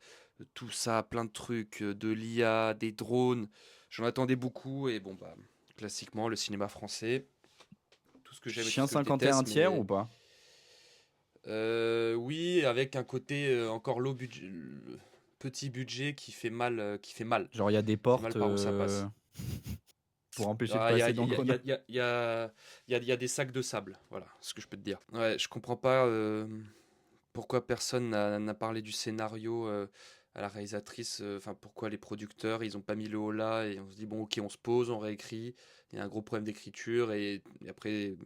A: tout ça, plein de trucs, de l'IA, des drones. J'en attendais beaucoup et bon bah classiquement, le cinéma français. Tout ce que j'aime et tout
B: Chien
A: ce que je
B: 51
A: déteste,
B: tiers
A: mais
B: ou pas?
A: oui, avec un côté encore low budget, petit budget qui fait mal,
B: Genre, il y a des
A: qui fait mal
B: portes
A: par où ça passe.
B: pour empêcher de
A: Ah, Il y a,
B: passer
A: il
B: dans
A: y a- il y a-
B: Grenoble.
A: il y a- il y a- il y a des sacs de sable, voilà ce que je peux te dire. Ouais, je comprends pas pourquoi personne n'a parlé du scénario à la réalisatrice, enfin pourquoi les producteurs ils ont pas mis le haut là et on se dit bon ok on se pose, on réécrit, il y a un gros problème d'écriture et après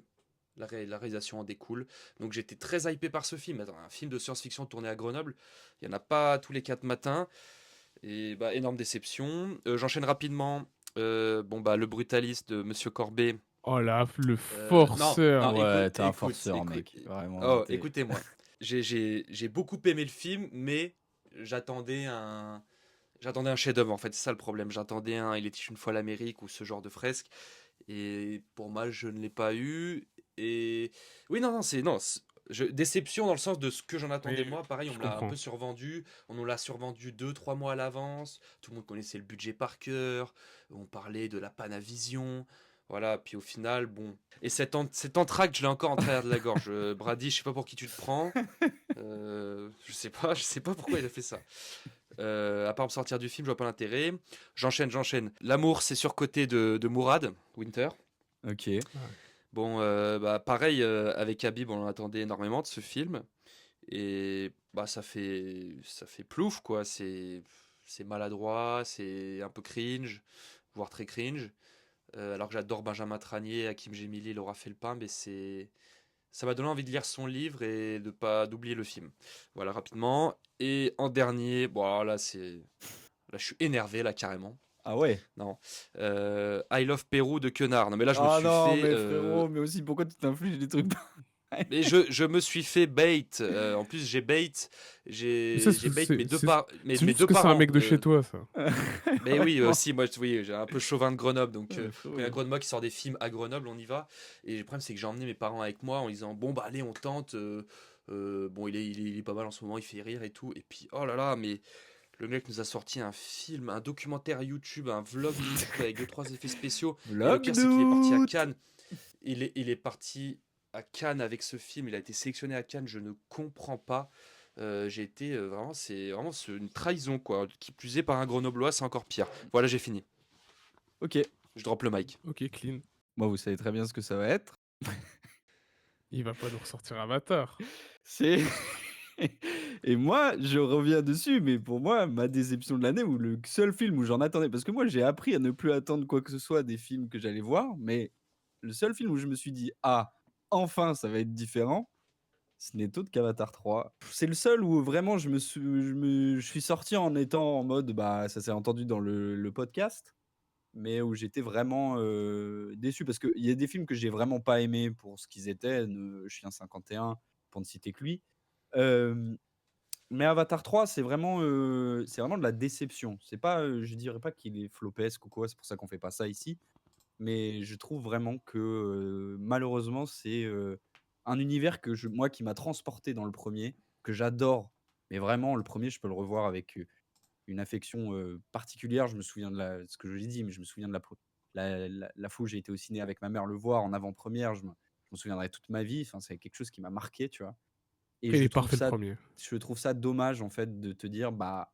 A: la réalisation en découle. Donc j'étais très hypé par ce film. Attends, un film de science-fiction tourné à Grenoble, il n'y en a pas tous les 4 matins. Et bah, énorme déception. J'enchaîne rapidement. Bon, bah, le brutaliste de Monsieur Corbet.
C: Oh là, le
A: Non,
C: forceur.
A: non,
B: Ouais,
A: écoute,
B: t'es un
A: écoute,
B: forceur,
A: écoute.
B: mec. Vraiment, là,
A: Oh,
B: t'es.
A: écoutez-moi. J'ai beaucoup aimé le film, mais j'attendais un, j'attendais un chef-d'œuvre. En fait, c'est ça le problème. J'attendais un Il était une fois l'Amérique ou ce genre de fresque. Et pour moi, je ne l'ai pas eu. Et oui, non, non, déception dans le sens de ce que j'en attendais
C: Oui,
A: moi. Pareil, on
C: je
A: me l'a un
C: comprends.
A: peu survendu. On nous l'a survendu 2, 3 mois à l'avance. Tout le monde connaissait le budget par cœur. On parlait de la Panavision. Voilà, puis au final, bon. Et cet entracte, je l'ai encore en travers de la gorge. Brady, je sais pas pour qui tu te prends. Je sais pas pourquoi il a fait ça. À part me sortir du film, je vois pas l'intérêt. J'enchaîne. L'amour, c'est surcoté de Mourad Winter.
B: Ok.
A: Bon, bah pareil, avec Habib, on en attendait énormément de ce film. Et bah ça fait plouf, quoi. C'est maladroit, c'est un peu cringe, voire très cringe. Alors que j'adore Benjamin Tranier, Hakim Gemili, Laura Felpin, mais ça m'a donné envie de lire son livre et de pas d'oublier le film. Voilà, rapidement. Et en dernier, bon, alors là, je suis énervé, là, carrément.
B: Ah ouais.
A: Non. I Love Pérou de Quenard. Non, mais là, je me
B: Ah
A: suis
B: non,
A: fait.
B: mais frérot, mais aussi pourquoi tu t'infliges des trucs
A: Mais je me suis fait bait. En plus, j'ai bait.
C: Mais ça,
A: J'ai bait
C: c'est
A: mes
C: juste
A: deux
C: que c'est un
A: parents.
C: mec de chez toi, ça.
A: Mais oui,
B: Vraiment.
A: aussi, moi, oui, j'ai un peu chauvin de Grenoble. Donc,
B: Ouais,
A: quand il y a un
B: frérot.
A: gros de moi qui sort des films à Grenoble, on y va. Et le problème, c'est que j'ai emmené mes parents avec moi en disant bon, bah, allez, on tente. Bon, il est pas mal en ce moment, il fait rire et tout. Et puis, oh là là, mais le mec nous a sorti un film, un documentaire YouTube, un vlog YouTube avec 2, 3 effets spéciaux. Et le
B: Vlog
A: pire, c'est qu'il est parti à
B: doute.
A: Cannes. Il est parti à Cannes avec ce film. Il a été sélectionné à Cannes. Je ne comprends pas. J'ai été vraiment, une trahison, quoi. Qui plus est par un Grenoblois, c'est encore pire. Voilà, j'ai fini.
B: Ok.
A: Je drop le mic.
C: Ok, clean.
B: Moi, vous savez très bien ce que ça va être.
C: Il va pas nous ressortir Avatar.
B: C'est. Et moi, je reviens dessus, mais pour moi, ma déception de l'année, ou le seul film où j'en attendais, parce que moi, j'ai appris à ne plus attendre quoi que ce soit des films que j'allais voir, mais le seul film où je me suis dit, ah, enfin, ça va être différent, ce n'est autre qu'Avatar 3. C'est le seul où vraiment je suis sorti en étant en mode, bah, ça s'est entendu dans le podcast, mais où j'étais vraiment déçu, parce qu'il y a des films que j'ai vraiment pas aimés pour ce qu'ils étaient, Chien 51, pour ne citer que lui. Euh, mais Avatar 3, c'est vraiment de la déception. C'est pas, je dirais pas qu'il est flopesque ou quoi, c'est pour ça qu'on fait pas ça ici. Mais je trouve vraiment que, malheureusement, c'est, un univers moi qui m'a transporté dans le premier, que j'adore. Mais vraiment, le premier, je peux le revoir avec, une affection, particulière. Je me souviens de ce que je l'ai dit, mais je me souviens de la fois où j'ai été au ciné avec ma mère le voir en avant-première. Je m'en souviendrai toute ma vie. Enfin, c'est quelque chose qui m'a marqué, tu vois? Et
C: Il est parfait le premier.
B: je trouve ça dommage, en fait, de te dire, bah,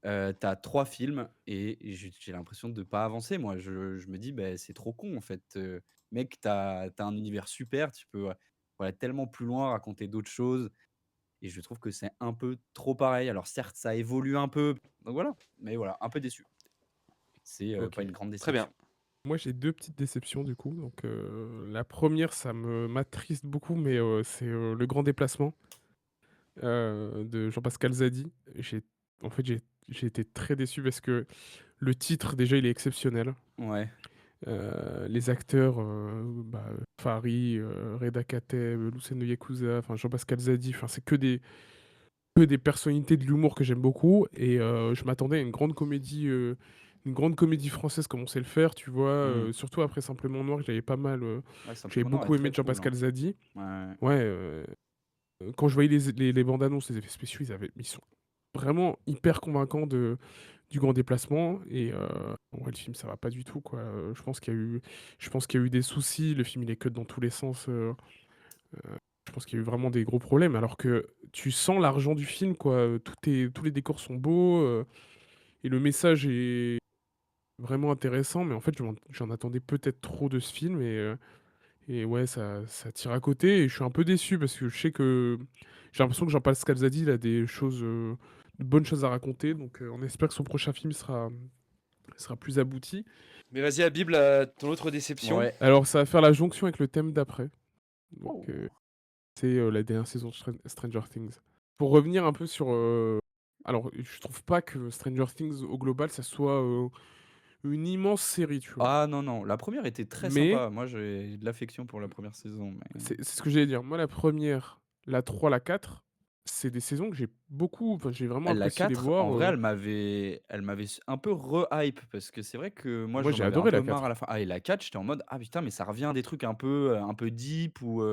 B: tu as 3 films et j'ai l'impression de pas avancer, moi. Je me dis: «Beh, c'est trop con, en fait, mec, tu as un univers super, tu peux, voilà, tellement plus loin, raconter d'autres choses», et je trouve que c'est un peu trop pareil. Alors certes, ça évolue un peu, donc voilà, mais voilà, un peu déçu. C'est,
C: Ok.
B: pas une grande
A: Très bien.
B: déception.
C: Moi, j'ai deux petites déceptions du coup. Donc, la première, ça m'attriste beaucoup, mais c'est Le Grand Déplacement de Jean-Pascal Zadi. En fait, j'ai été très déçu parce que le titre, déjà, il est exceptionnel.
B: Ouais,
C: Les acteurs, bah, Fari, Reda Kateb, Luceno Yakuza, enfin Jean-Pascal Zadi, enfin, c'est que des personnalités de l'humour que j'aime beaucoup. Et je m'attendais à une grande comédie française comme on sait le faire, tu vois.
B: mmh.
C: Surtout après Simplement Noir, que j'avais pas mal.
B: Ouais,
C: J'avais
B: Simplement Noir est
C: beaucoup aimé
B: très
C: de
B: cool, hein.
C: Jean-Pascal Zadi.
B: Ouais, ouais.
C: Ouais, quand je voyais les bandes annonces, les effets spéciaux, ils sont vraiment hyper convaincant du grand déplacement et ouais, le film, ça va pas du tout, quoi, je pense qu'il y a eu des soucis. Le film, il est cut dans tous les sens, je pense qu'il y a eu vraiment des gros problèmes alors que tu sens l'argent du film, quoi, tous les décors sont beaux, et le message est vraiment intéressant, mais en fait, j'en attendais peut-être trop de ce film et ouais, ça tire à côté et je suis un peu déçu parce que je sais que j'ai l'impression que Jean-Pascal Calzadi, il a des choses, de bonnes choses à raconter, donc on espère que son prochain film sera plus abouti.
A: Mais vas-y, Habib, ton autre déception.
B: Ouais.
C: Alors ça va faire la jonction avec le thème d'après, donc
B: Oh.
C: c'est, la dernière saison de Stranger Things. Pour revenir un peu sur, alors je trouve pas que Stranger Things au global, ça soit, une immense série, tu vois?
B: Ah non, non, la première était très
C: Mais
B: sympa. Moi, j'ai de l'affection pour la première saison, mais
C: c'est ce que j'allais dire. Moi, la première, la 3, la 4, c'est des saisons que j'ai beaucoup enfin, j'ai vraiment
B: la
C: apprécié les
B: 4,
C: voir,
B: en vrai, elle m'avait un peu re-hype parce que c'est vrai que moi,
C: moi,
B: j'en
C: j'ai
B: avais un
C: adoré
B: peu
C: la
B: marre à
C: 4.
B: la fin. Ah et la 4, j'étais en mode: «Ah putain, mais ça revient à des trucs un peu deep où,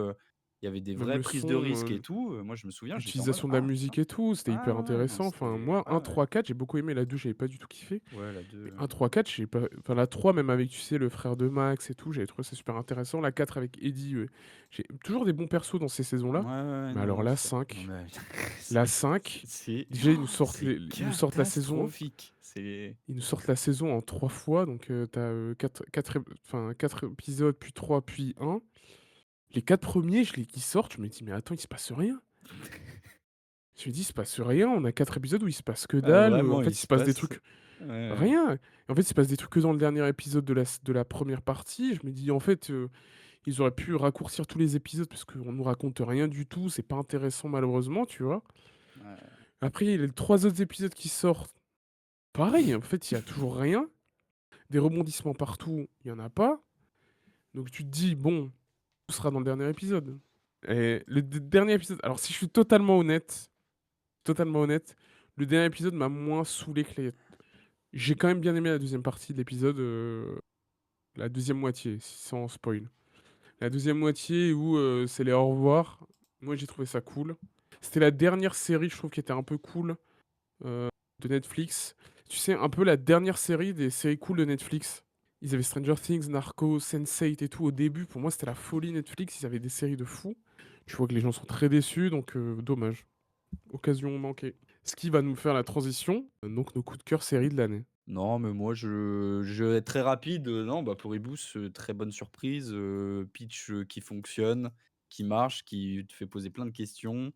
B: il y avait des
C: Même
B: vraies
C: le
B: prises
C: son,
B: de risques et tout». Moi, je me souviens, j'étais en mode:
C: l'utilisation de la
B: «Ah putain».
C: musique et tout, c'était
B: Ah
C: hyper
B: ouais, ouais, non,
C: intéressant. Enfin,
B: c'était
C: moi, un
B: ah ouais.
C: 3 4 j'ai beaucoup aimé. La 2 j'avais pas du tout kiffé.
B: Ouais, la
C: Et
B: 2.
C: 1, 3, 4, j'ai pas enfin, la 3 même avec, tu sais, le frère de Max et tout, j'avais trouvé ça super intéressant. La 4 avec Eddie, j'ai toujours des bons persos dans ces
B: Ouais,
C: saisons-là.
B: ouais, ouais,
C: Mais
B: non,
C: alors
B: non,
C: la
B: c'est non
C: 5,
B: mais
C: la
B: c'est
C: 5,
B: c'est
C: déjà
B: c'est
C: ils nous sortent la saison
B: catastrophique. C'est
C: ils nous sortent la saison en 3 fois, donc tu as, 4 épisodes, puis 3 puis un. Les 4 premiers, ils sortent, je me dis: «Mais attends, il se passe rien». Je me dis: «Il se passe rien, on a 4 épisodes où il se passe que
B: ah
C: dalle, en
B: vraiment,
C: fait,
B: il
C: il se
B: se
C: passe des
B: passe
C: trucs
B: ouais, ouais.
C: rien». En fait, il se passe des trucs que dans le dernier épisode de la première partie. Je me dis: «En fait, ils auraient pu raccourcir tous les épisodes parce qu'on nous raconte rien du tout, c'est pas intéressant malheureusement», tu vois?
B: Ouais.
C: Après, il y a les 3 autres épisodes qui sortent, pareil, en fait, il y a toujours rien. Des rebondissements partout, il y en a pas. Donc tu te dis: «Bon, tout sera dans le dernier épisode». Et le dernier épisode, alors si je suis totalement honnête, le dernier épisode m'a moins saoulé que les j'ai quand même bien aimé la deuxième partie de l'épisode, la deuxième moitié, sans spoil. La deuxième moitié où, c'est les au revoir, moi j'ai trouvé ça cool. C'était la dernière série, je trouve, qui était un peu cool, heu, de Netflix. Tu sais, un peu la dernière série des séries cool de Netflix. Ils avaient Stranger Things, Narcos, Sense8 et tout au début. Pour moi, c'était la folie Netflix, ils avaient des séries de fou. Je vois que les gens sont très déçus, donc dommage. Occasion manquée. Ce qui va nous faire la transition, donc nos coups de cœur séries de l'année.
B: Non, mais moi je vais être très rapide, non, bah, pour Ibous, très bonne surprise, pitch, qui fonctionne, qui marche, qui te fait poser plein de questions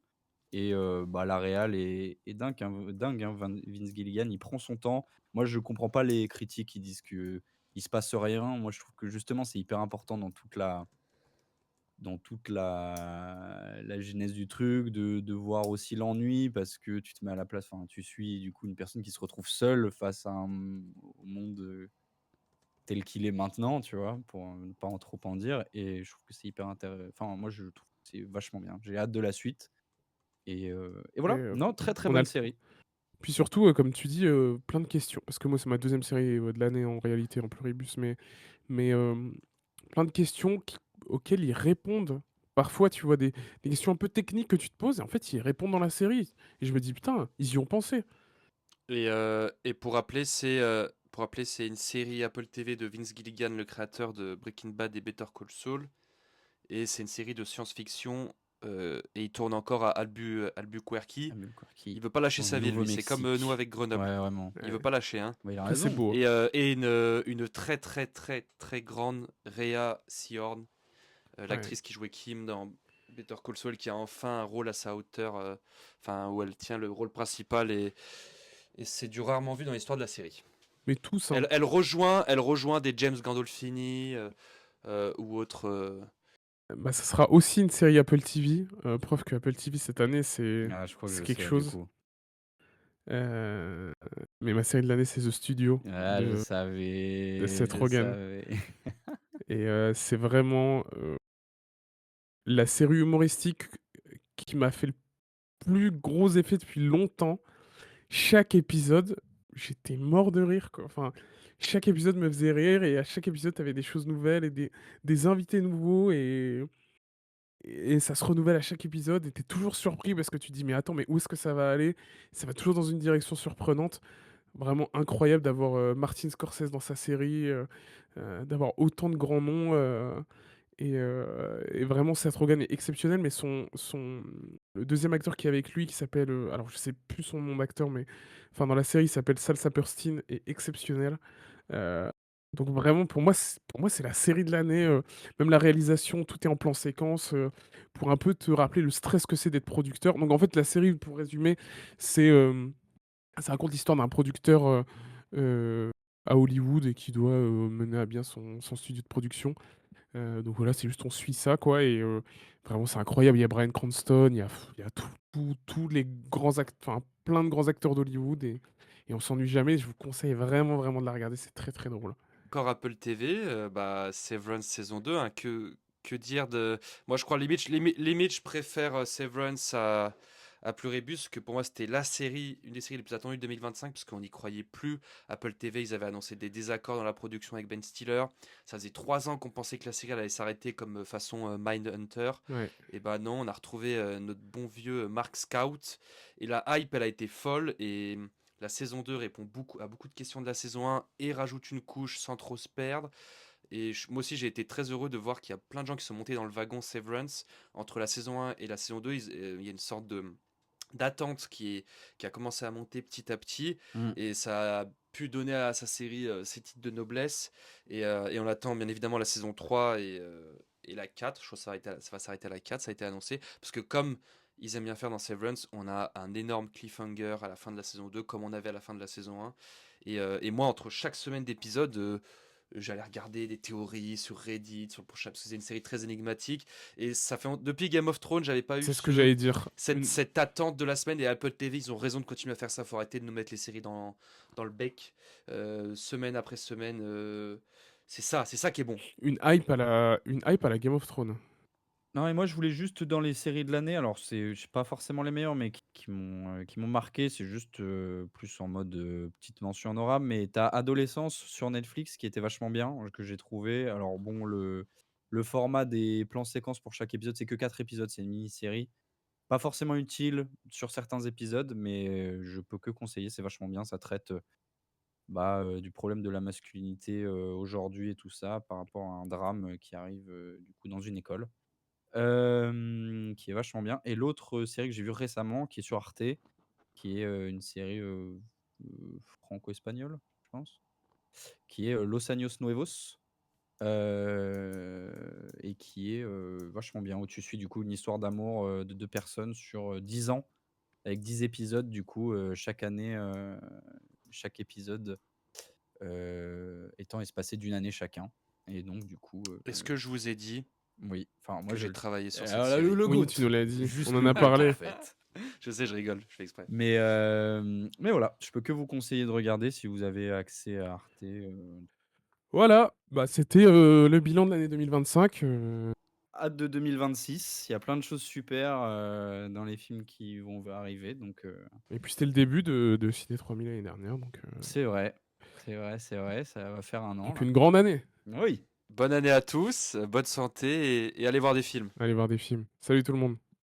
B: et bah, la réal est dingue, hein, Vince Gilligan, il prend son temps. Moi, je comprends pas les critiques qui disent que il se passe rien. Moi, je trouve que justement, c'est hyper important dans toute la genèse du truc, de voir aussi l'ennui parce que tu te mets à la place enfin, tu suis du coup une personne qui se retrouve seule face à au monde, tel qu'il est maintenant, tu vois? Pour, ne pas en trop en dire et je trouve que c'est hyper intéressant. Enfin, moi, je trouve que c'est vachement bien. J'ai hâte de la suite et
C: Et
B: voilà. Non, très, très
C: on a
B: bonne
C: le
B: série.
C: puis surtout, comme tu dis, plein de questions. Parce que moi, c'est ma deuxième série, de l'année en réalité, en pluribus, mais plein de questions auxquelles ils répondent. Parfois, tu vois des questions un peu techniques que tu te poses et en fait, ils répondent dans la série et je me dis: «Putain, ils y ont pensé».
A: Et pour rappeler, c'est une série Apple TV de Vince Gilligan, le créateur de Breaking Bad et Better Call Saul. Et c'est une série de science-fiction. Et il tourne encore à Albuquerque.
B: Ah mais quoi
A: Il
B: qui
A: veut pas lâcher
B: dans le
A: sa ville, lui. C'est comme nous
B: Nouveau-Mexique.
A: avec Grenoble.
B: Ouais, vraiment.
A: Il veut
C: Ouais.
A: pas lâcher, hein.
B: Bah, il a
C: Après, c'est
B: raison.
C: beau, hein.
A: Et une très très très très grande Rhea Seehorn,
C: Ouais.
A: l'actrice qui jouait Kim dans Better Call Saul, qui a enfin un rôle à sa hauteur, enfin où elle tient le rôle principal et c'est du rarement vu dans l'histoire de la série.
C: Mais tous, hein.
A: Elle rejoint des James Gandolfini ou autres.
C: Bah, ça sera aussi une série Apple TV, preuve que Apple TV cette année,
B: Ah, je crois que
C: c'est
B: je
C: quelque
B: sais, du
C: chose.
B: coup.
C: Heu, mais ma série de l'année, c'est The Studio
B: Ah,
C: de Seth
B: je
C: Rogen
B: savais.
C: et c'est vraiment, la série humoristique qui m'a fait le plus gros effet depuis longtemps. Chaque épisode, j'étais mort de rire, quoi. Enfin, chaque épisode me faisait rire et à chaque épisode, tu avais des choses nouvelles et des invités nouveaux et ça se renouvelle à chaque épisode et tu toujours surpris parce que tu dis: «Mais attends, mais où est-ce que ça va aller?» Ça va toujours dans une direction surprenante. Vraiment incroyable d'avoir, Martin Scorsese dans sa série, d'avoir autant de grands noms, et vraiment Seth Rogen est exceptionnel, mais le deuxième acteur qui est avec lui qui s'appelle, alors je sais plus son nom d'acteur, mais enfin dans la série il s'appelle Sal Saperstein, est exceptionnel. Heu, donc vraiment pour moi c'est la série de l'année, même la réalisation, tout est en plan séquence, pour un peu te rappeler le stress que c'est d'être producteur. Donc en fait la série pour résumer, c'est, ça raconte l'histoire d'un producteur, heu, à Hollywood et qui doit, mener à bien son studio de production. Donc voilà, c'est juste on suit ça quoi et vraiment c'est incroyable. Il y a Bryan Cranston, il y a tous les grands enfin plein de grands acteurs d'Hollywood et on s'ennuie jamais. Je vous conseille vraiment, vraiment de la regarder, c'est très, très drôle.
A: Encore Apple TV, bah, Severance saison 2, hein, que dire de... Moi, je crois limite, je préfère Severance à Pluribus, que pour moi, c'était la série, une des séries les plus attendues de 2025, parce qu'on n'y croyait plus. Apple TV, ils avaient annoncé des désaccords dans la production avec Ben Stiller. Ça faisait 3 ans qu'on pensait que la série elle allait s'arrêter comme façon Mindhunter.
C: Ouais.
A: Et bah non, on a retrouvé notre bon vieux Mark Scout. Et la hype, elle a été folle. Et la saison 2 répond à beaucoup de questions de la saison 1 et rajoute une couche sans trop se perdre. Et moi aussi, j'ai été très heureux de voir qu'il y a plein de gens qui sont montés dans le wagon Severance. Entre la saison 1 et la saison 2, il y a une sorte d'attente qui a commencé à monter petit à petit.
B: Mmh.
A: Et ça a pu donner à sa série ses titres de noblesse. Et on attend bien évidemment la saison 3 et la 4. Je crois que ça va s'arrêter à la 4, ça a été annoncé. Parce que comme ils aiment bien faire dans Severance, on a un énorme cliffhanger à la fin de la saison 2, comme on avait à la fin de la saison 1. Et moi, entre chaque semaine d'épisode, j'allais regarder des théories sur Reddit, sur le prochain, parce que c'est une série très énigmatique. Et ça fait depuis Game of Thrones, j'avais pas eu
C: C'est ce que j'allais dire.
A: cette attente de la semaine. Et Apple TV, ils ont raison de continuer à faire ça. Faut arrêter de nous mettre les séries dans le bec, semaine après semaine. C'est ça qui est bon.
C: Une hype à la Game of Thrones.
B: Non et moi je voulais juste dans les séries de l'année, alors c'est pas forcément les meilleures, mais qui m'ont marqué, c'est juste, plus en mode, petite mention honorable, mais tu as Adolescence sur Netflix qui était vachement bien, que j'ai trouvé. Alors bon, le format des plans séquences pour chaque épisode, c'est que 4 épisodes, c'est une mini-série. Pas forcément utile sur certains épisodes, mais je peux que conseiller, c'est vachement bien. Ça traite, du problème de la masculinité, aujourd'hui et tout ça, par rapport à un drame, qui arrive, du coup dans une école. Qui est vachement bien et l'autre, série que j'ai vue récemment qui est sur Arte, qui est, une série, franco-espagnole, je pense, qui est, Los Años Nuevos, et qui est, vachement bien, où tu suis du coup une histoire d'amour, de 2 personnes sur, 10 ans avec 10 épisodes du coup, chaque année, chaque épisode, étant espacé d'une année chacun et donc du coup,
A: Est-ce que je vous ai dit
B: oui, enfin moi
A: que
B: je
A: j'ai
B: le
A: travaillé sur cette
B: alors là,
A: série?
B: le
C: Oui,
B: GOAT,
C: tu nous l'as dit,
B: juste
C: on en
B: le
C: a
B: GOAT en
C: parlé.
B: fait.
A: Je sais, je rigole, je fais exprès.
B: Mais voilà, je peux que vous conseiller de regarder si vous avez accès à Arte,
C: Voilà, bah, c'était, le bilan de l'année 2025,
B: hâte de 2026. Il y a plein de choses super, dans les films qui vont arriver donc
C: et puis c'était le début de Ciné 3000 l'année dernière,
B: c'est vrai, c'est vrai, ça va faire un an
C: donc
B: là.
C: une grande année.
B: Oui.
A: Bonne année à tous, bonne santé et allez voir des films.
C: Allez voir des films. Salut tout le monde.